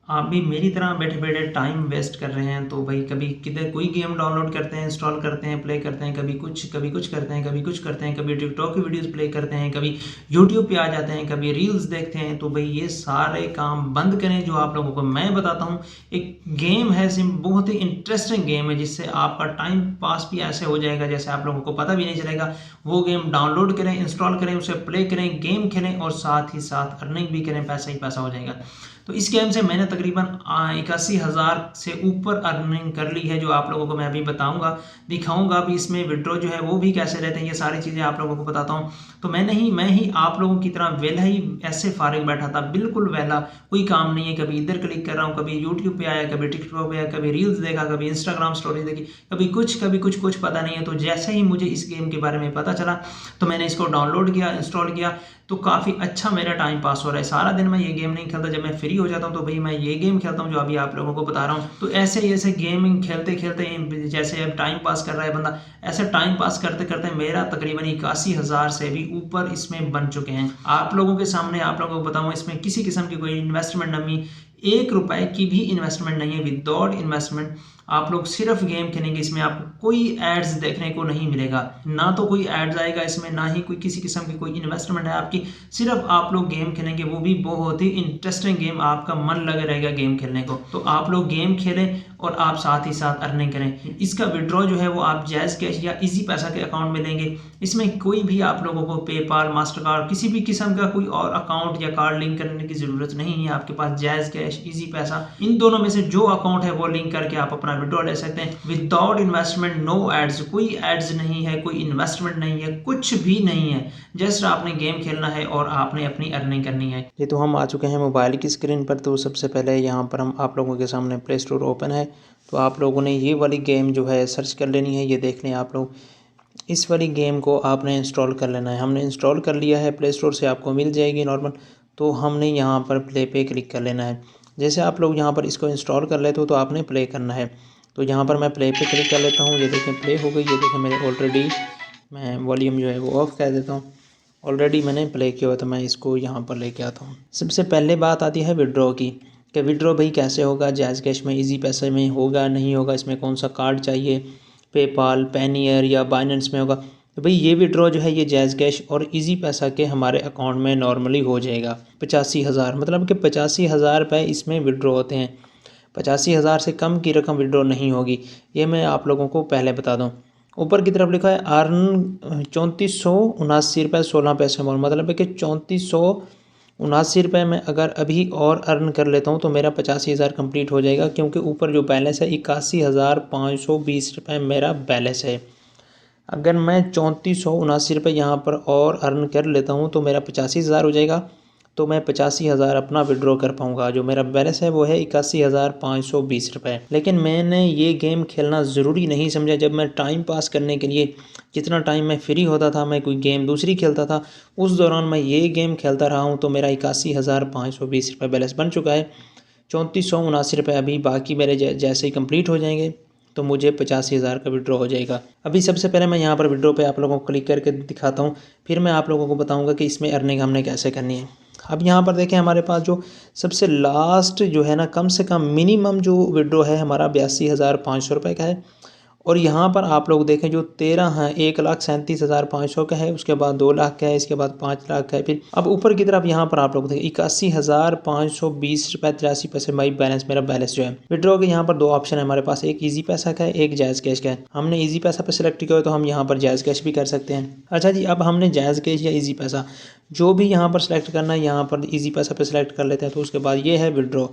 आप भी मेरी तरह बैठे-बैठे टाइम वेस्ट कर रहे हैं, तो भाई कभी किधर कोई गेम डाउनलोड करते हैं, इंस्टॉल करते हैं, प्ले करते हैं, कभी कुछ करते हैं, कभी कुछ करते हैं, कभी टिकटॉक की वीडियोज़ प्ले करते हैं, कभी यूट्यूब पे आ जाते हैं, कभी रील्स देखते हैं। तो भाई ये सारे काम बंद करें जो आप लोगों को मैं बताता हूँ। एक गेम है बहुत ही इंटरेस्टिंग गेम है, जिससे आपका टाइम पास भी ऐसे हो जाएगा जैसे आप लोगों को पता भी नहीं चलेगा। वो गेम डाउनलोड करें, इंस्टॉल करें, उसे प्ले करें, गेम खेलें और साथ ही साथ अर्निंग भी करें, पैसा ही पैसा हो जाएगा। तो इस गेम से मैंने तकरीबन 81,000 से ऊपर अर्निंग कर ली है, जो आप लोगों को मैं अभी बताऊंगा, दिखाऊंगा भी। इसमें विड्रॉ जो है वो भी कैसे रहते हैं, ये सारी चीज़ें आप लोगों को बताता हूँ। तो मैं ही आप लोगों की तरह वेला ही ऐसे फारिग बैठा था, बिल्कुल वेला, कोई काम नहीं है। कभी इधर क्लिक कर रहा हूँ, कभी यूट्यूब पे आया, कभी टिकटॉक पे आया, कभी रील्स देखा, कभी इंस्टाग्राम स्टोरी देखी, कभी कुछ पता नहीं है। तो जैसे ही मुझे इस गेम के बारे में पता चला, तो मैंने इसको डाउनलोड किया, इंस्टॉल किया। तो काफ़ी अच्छा मेरा टाइम पास हो रहा है। सारा दिन मैं ये गेम नहीं खेलता, जब मैं फ्री हो जाता हूँ तो भाई मैं ये गेम खेलता हूँ जो अभी आप लोगों को बता रहा हूँ। तो ऐसे गेमिंग खेलते खेलते जैसे अब टाइम पास कर रहा है बंदा, ऐसे टाइम पास करते करते मेरा तकरीबन 81,000 से भी ऊपर इसमें बन चुके हैं। आप लोगों के सामने आप लोगों को बताऊँ, इसमें किसी किस्म की कोई इन्वेस्टमेंट नहीं, 1 रुपए की भी इन्वेस्टमेंट नहीं है। विदाउट इन्वेस्टमेंट आप लोग सिर्फ गेम खेलेंगे, इसमें आपको कोई एड्स देखने को नहीं मिलेगा, ना तो कोई एड्स आएगा इसमें, ना ही कोई किसी किस्म की कोई इन्वेस्टमेंट है आपकी। सिर्फ आप लोग गेम खेलेंगे, वो भी बहुत ही इंटरेस्टिंग गेम, आपका मन लगा रहेगा गेम खेलने को। तो आप लोग गेम खेलें और आप साथ ही साथ अर्निंग करें। इसका विड्रॉ जो है वो आप जैज़ कैश या इजी पैसा के अकाउंट में लेंगे। इसमें कोई भी आप लोगों को पेपाल, मास्टर कार्ड, किसी भी किस्म का कोई और अकाउंट या कार्ड लिंक करने की ज़रूरत नहीं है। आपके पास जैज़ कैश, इजी पैसा, इन दोनों में से जो अकाउंट है वो लिंक करके आप अपना विड्रॉ ले सकते हैं विदाउट इन्वेस्टमेंट, नो एड्स, कोई एड्स नहीं है, कोई इन्वेस्टमेंट नहीं है, कुछ भी नहीं है। जस्ट आपने गेम खेलना है और आपने अपनी अर्निंग करनी है। ये तो हम आ चुके हैं मोबाइल की स्क्रीन पर। तो सबसे पहले यहाँ पर हम आप लोगों के सामने प्ले स्टोर ओपन है। तो आप लोगों ने ये वाली गेम जो है सर्च कर लेनी है। ये देख लें आप लोग, इस वाली गेम को आपने इंस्टॉल कर लेना है। हमने इंस्टॉल कर लिया है, प्ले स्टोर से आपको मिल जाएगी नॉर्मल। तो हमने यहाँ पर प्ले पे क्लिक कर लेना है। जैसे आप लोग यहाँ पर इसको इंस्टॉल कर लेते हो तो आपने प्ले करना है। तो यहाँ पर मैं प्ले पे क्लिक कर लेता हूँ। ये देखें प्ले हो गई। ये देखें मेरे ऑलरेडी, मैं वॉल्यूम जो है वो ऑफ़ कर देता हूँ। ऑलरेडी मैंने प्ले किया हुआ, तो मैं इसको यहाँ पर लेके आता हूँ। सबसे पहले बात आती है विड्रॉ की, कि विड्रॉ भाई कैसे होगा, जैज़ कैश में, इजी पैसे में होगा नहीं होगा, इसमें कौन सा कार्ड चाहिए, पेपाल, पेनीयर या बाइनेंस में होगा। तो भाई ये विड्रॉ जो है ये जैज़ कैश और इजी पैसा के हमारे अकाउंट में नॉर्मली हो जाएगा 85,000, मतलब कि 85,000 रुपये इसमें विड्रॉ होते हैं। 85,000 से कम की रकम विड्रॉ नहीं होगी, ये मैं आप लोगों को पहले बता दूँ। ऊपर की तरफ लिखा है अर्न 3479 रुपये 16 पैसे मोर, मतलब है कि 3479 रुपये में अगर अभी और अर्न कर लेता हूँ तो मेरा 85,000 कंप्लीट हो जाएगा, क्योंकि ऊपर जो बैलेंस है 81,520 रुपये मेरा बैलेंस है। अगर मैं 3479 रुपये यहाँ पर और अर्न कर लेता हूँ तो मेरा 85,000 हो जाएगा। तो मैं 85,000 अपना विड्रॉ कर पाऊँगा। जो मेरा बैलेंस है वो है 81,520 रुपये। लेकिन मैंने ये गेम खेलना ज़रूरी नहीं समझा। जब मैं टाइम पास करने के लिए, जितना टाइम मैं फ्री होता था मैं कोई गेम दूसरी खेलता था, उस दौरान मैं ये गेम खेलता रहा हूँ। तो मेरा 81,520 रुपये बैलेंस बन चुका है। 3479 रुपये अभी बाकी मेरे जैसे ही कंप्लीट हो जाएंगे तो मुझे 85,000 का विड्रॉ हो जाएगा। अभी सबसे पहले मैं यहाँ पर विड्रॉ पे आप लोगों को क्लिक करके दिखाता हूँ, फिर मैं आप लोगों को बताऊँगा कि इसमें अर्निंग हमने कैसे करनी है। अब यहाँ पर देखें हमारे पास जो सबसे लास्ट जो है ना, कम से कम मिनिमम जो विड्रॉ है हमारा 82,500 रुपये का है। और यहाँ पर आप लोग देखें जो 13 है, 1,37,500 का है, उसके बाद 2 लाख का है, इसके बाद 5 लाख का है। फिर अब ऊपर की तरफ यहाँ पर आप लोग देखें 81,520 रुपये 83 पैसे माई बैलेंस, मेरा बैलेंस जो है। विड्रॉ के यहाँ पर 2 ऑप्शन है हमारे पास, एक ईजी पैसा का है, एक जायज़ कैश का है। हमने ईजी पैसा पर सिलेक्ट किया हो तो हम यहाँ पर जायज़ कैश भी कर सकते हैं। अच्छा जी, अब हमने जायज़ कैश या ईजी पैसा जो भी यहाँ पर सिलेक्ट करना है, यहाँ पर ईजी पैसा पर सिलेक्ट कर लेते हैं। तो उसके बाद ये है विड्रॉ,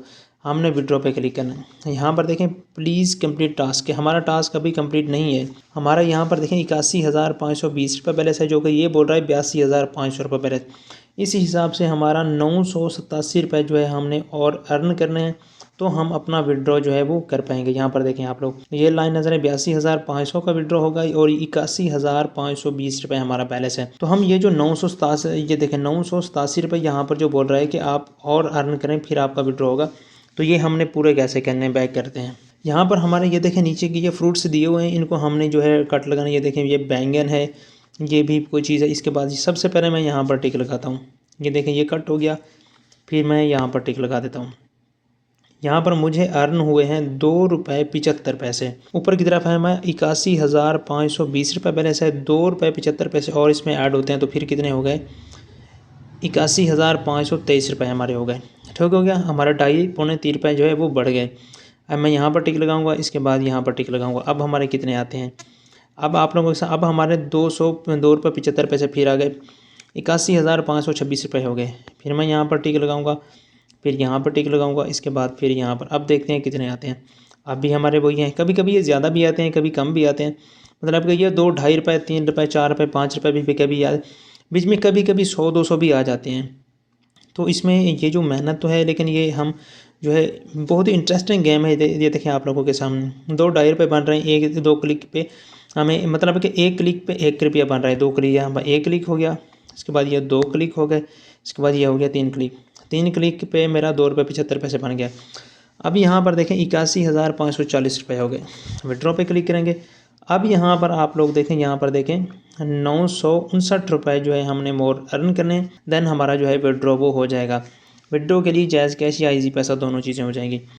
हमने विड्रॉ पे क्लिक करना है। यहाँ पर देखें प्लीज़ कंप्लीट टास्क, हमारा टास्क अभी कंप्लीट नहीं है। हमारा यहाँ पर देखें 81,520 रुपये बैलेंस है, जो कि ये बोल रहा है 82,500 रुपये बैलेंस। इस हिसाब से हमारा 987 रुपये जो है हमने और अर्न करने हैं, तो हम अपना विड्रॉ जो है वो कर पाएंगे। यहाँ पर देखें आप लोग, ये लाइन नज़र है 82,500 का विड्रॉ होगा और 81,520 रुपये हमारा बैलेंस है। तो हम ये जो 987, ये देखें 987 रुपये यहाँ पर जो बोल रहा है कि आप और अर्न करें फिर आपका विड्रॉ होगा। तो ये हमने पूरे कैसे करने हैं, बैक करते हैं। यहाँ पर हमारे ये देखें नीचे की ये फ्रूट्स दिए हुए हैं, इनको हमने जो है कट लगाना। ये देखें ये बैंगन है, ये भी कोई चीज़ है। इसके बाद सबसे पहले मैं यहाँ पर टिक लगाता हूँ। ये देखें ये कट हो गया, फिर मैं यहाँ पर टिक लगा देता हूँ। यहाँ पर मुझे अर्न हुए हैं 2 रुपये 75 पैसे। ऊपर की तरफ है मैं 81,520 रुपये बैलेंस है, 2 रुपये 75 पैसे और इसमें ऐड होते हैं तो फिर कितने हो गए, 81,523 रुपये हमारे हो गए। ठीक हो गया, हमारा 2.5-3 रुपये जो है वो बढ़ गए। अब मैं यहाँ पर टिक लगाऊंगा, इसके बाद यहाँ पर टिक लगाऊंगा। अब हमारे कितने आते हैं, अब आप लोगों के साथ अब हमारे 2 रुपये 75 पैसे फिर आ गए, 81,526 रुपये हो गए। फिर मैं यहाँ पर टिक लगाऊंगा, फिर यहाँ पर टिक लगाऊंगा, इसके बाद फिर यहाँ पर। अब देखते हैं कितने आते हैं। अब भी हमारे वही हैं, कभी कभी ये ज़्यादा भी आते हैं, कभी कम भी आते हैं। मतलब कि ये 2, 2.5 रुपये, 3 रुपये, 4 रुपये, 5 रुपये भी कभी याद, बीच में कभी कभी 100-200 भी आ जाते हैं। तो इसमें ये जो मेहनत तो है, लेकिन ये हम जो है बहुत ही इंटरेस्टिंग गेम है। ये देखें आप लोगों के सामने 2, 2.5 रुपये बन रहे हैं 1-2 क्लिक पे हमें, मतलब कि 1 क्लिक पे 1 रुपया बन रहा है। 2 क्लिक, यहाँ पर 1 क्लिक हो गया, इसके बाद ये 2 क्लिक हो गए, इसके बाद ये हो गया 3 क्लिक। 3 क्लिक पे मेरा 2 रुपये 75 पैसे बन गया। अब यहाँ पर देखें 81,540 रुपये हो गए। विड्रॉ पे क्लिक करेंगे। अब यहाँ पर आप लोग देखें, यहाँ पर देखें 959 रुपये जो है हमने मोर अर्न करने, देन हमारा जो है विड्रॉ वो हो जाएगा। विड्रॉ के लिए जैज़ कैश या इजी पैसा दोनों चीज़ें हो जाएंगी।